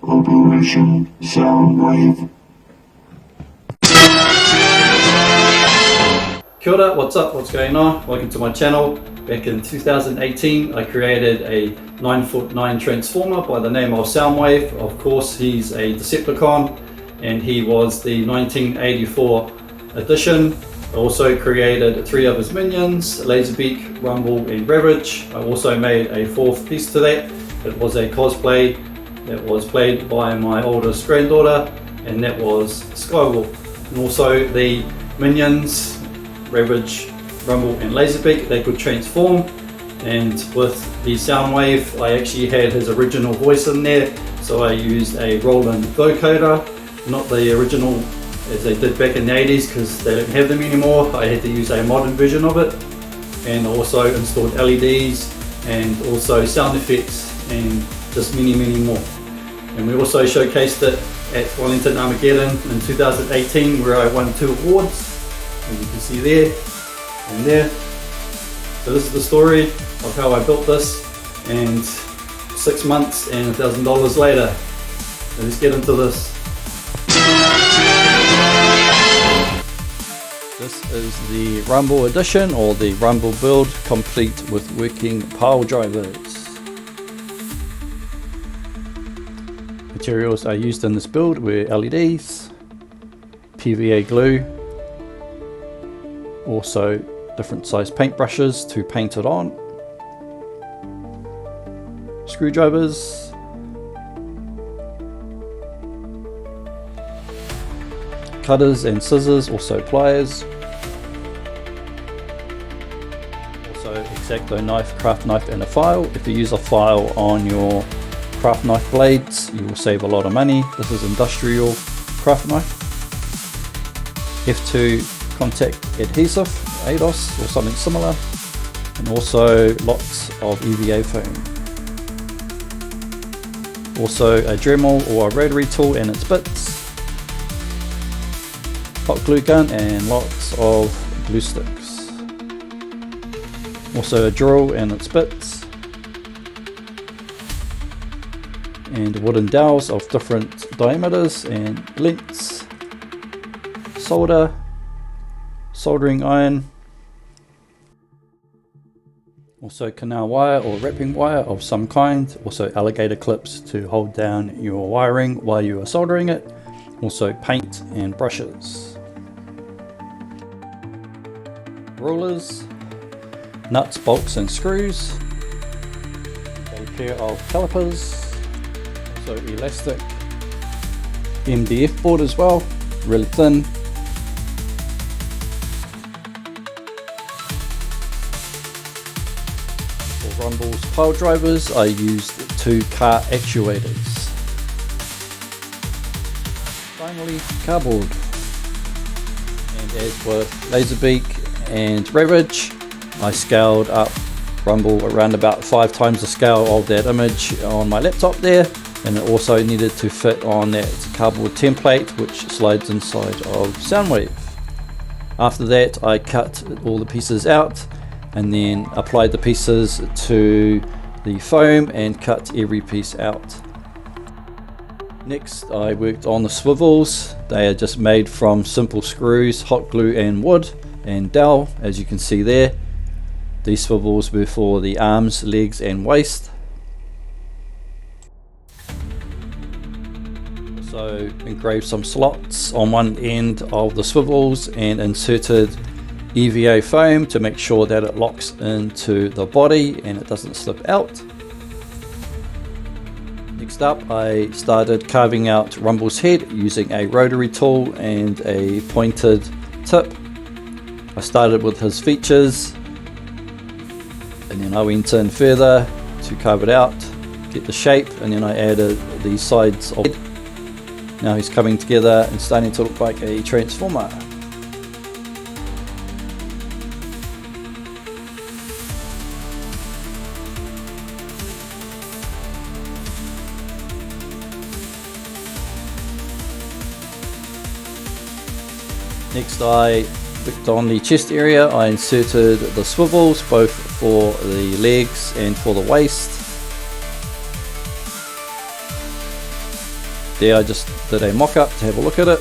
Operation Soundwave. Kia ora, what's up, what's going on? Welcome to my channel. Back in 2018 I created a 9'9" transformer by the name of Soundwave. Of course he's a Decepticon and he was the 1984 edition. I also created 3 of his minions, Laserbeak, Rumble and Ravage. I also made a 4th piece to that. It was a cosplay that was played by my oldest granddaughter, and that was Skywolf. And also the minions, Ravage, Rumble and Laserbeak, they could transform, and with the Soundwave I actually had his original voice in there, so I used a Roland vocoder, not the original as they did back in the 80s because they don't have them anymore. I had to use a modern version of it, and also installed LEDs and also sound effects and just many more. And we also showcased it at Wellington Armageddon in 2018 where I won 2 awards, as you can see there and there. So this is the story of how I built this, and 6 months and $1,000 later. So let's get into this. This is the Rumble edition, or the Rumble build, complete with working pile drivers. Materials I used in this build were LEDs, PVA glue, also different size paintbrushes to paint it on, screwdrivers, cutters and scissors, also pliers, also X-Acto knife, craft knife and a file. If you use a file on your craft knife blades you will save a lot of money. This is industrial craft knife. F2 contact adhesive, ADOS or something similar, and also lots of EVA foam. Also a Dremel or a rotary tool and its bits, hot glue gun and lots of glue sticks. Also a drill and its bits, and wooden dowels of different diameters and lengths, solder, soldering iron, also canal wire or wrapping wire of some kind, also alligator clips to hold down your wiring while you are soldering it, also paint and brushes, rulers, nuts, bolts and screws, a pair of calipers, also elastic MDF board as well, really thin, for Rumble's pile drivers I used 2 car actuators. Finally, cardboard. And as with Laserbeak and Ravage, I scaled up Rumble around about 5 times the scale of that image on my laptop there, and it also needed to fit on that cardboard template which slides inside of Soundwave. After that I cut all the pieces out and then applied the pieces to the foam and cut every piece out. Next I worked on the swivels. They are just made from simple screws, hot glue and wood and dowel, as you can see there. These swivels were for the arms, legs and waist. Also engraved some slots on one end of the swivels and inserted EVA foam to make sure that it locks into the body and it doesn't slip out. Next up I started carving out Rumble's head using a rotary tool and a pointed tip. I started with his features and then I went in further to carve it out, get the shape, and then I added the sides of it. Now he's coming together and starting to look like a transformer. Next I worked on the chest area. I inserted the swivels both for the legs and for the waist. there I just did a mock-up to have a look at it.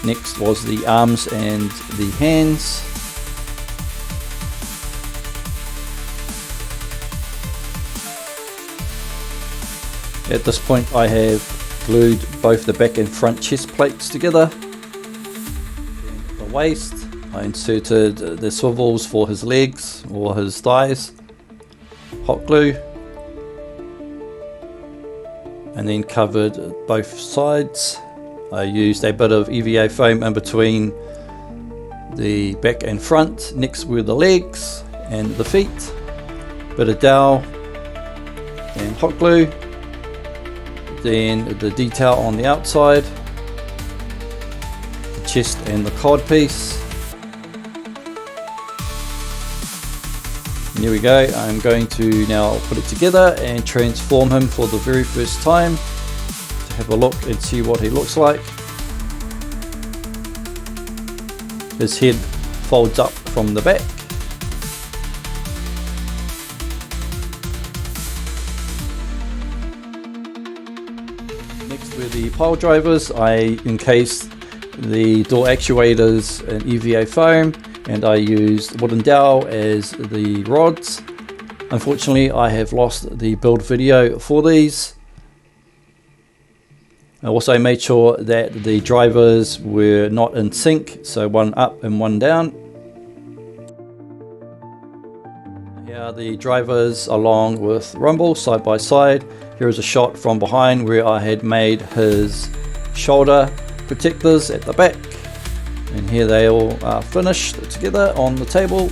Next was the arms and the hands. At this point I have glued both the back and front chest plates together. The waist, I inserted the swivels for his legs or his thighs, hot glue, and then covered both sides. I used a bit of EVA foam in between the back and front. Next were the legs and the feet, bit of dowel and hot glue. Then the detail on the outside, the chest and the cod piece. And here we go. I'm going to now put it together and transform him for the very first time to have a look and see what he looks like. His head folds up from the back. Next were the pile drivers. I encased the door actuators in EVA foam, and I used wooden dowel as the rods. Unfortunately, I have lost the build video for these. I also made sure that the drivers were not in sync, so one up and one down. Here are the drivers along with Rumble side by side. Here is a shot from behind where I had made his shoulder protectors at the back. And here they all are finished together on the table.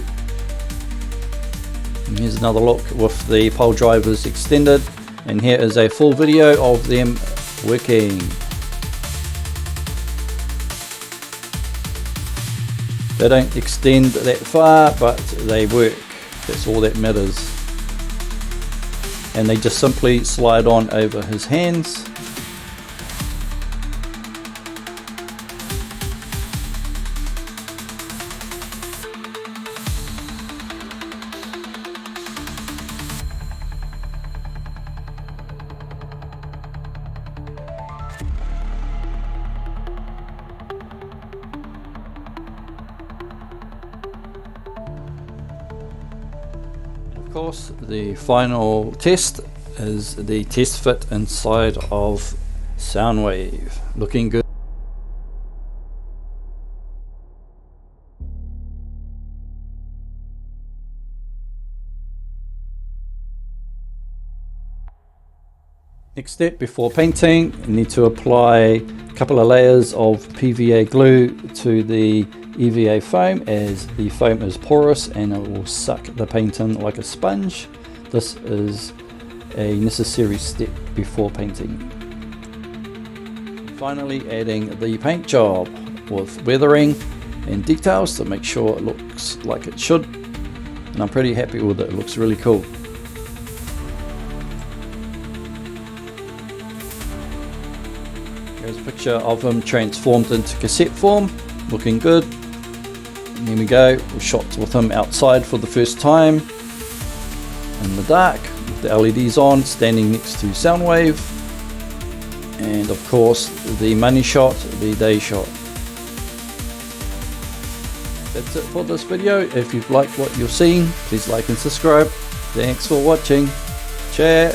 And here's another look with the pole drivers extended. And here is a full video of them working. They don't extend that far, but they work. That's all that matters. And they just simply slide on over his hands. Of course, the final test is the test fit inside of Soundwave. Looking good. Next step before painting, you need to apply a couple of layers of PVA glue to the EVA foam, as the foam is porous and it will suck the paint in like a sponge. This is a necessary step before painting. Finally, adding the paint job with weathering and details to make sure it looks like it should, and I'm pretty happy with it. It looks really cool. Here's a picture of him transformed into cassette form, looking good. And here we go, shots with him outside for the first time in the dark with the LEDs on, standing next to Soundwave, and of course the money shot, the day shot. That's it for this video. If you've liked what you've seen, please like and subscribe. Thanks for watching. Ciao.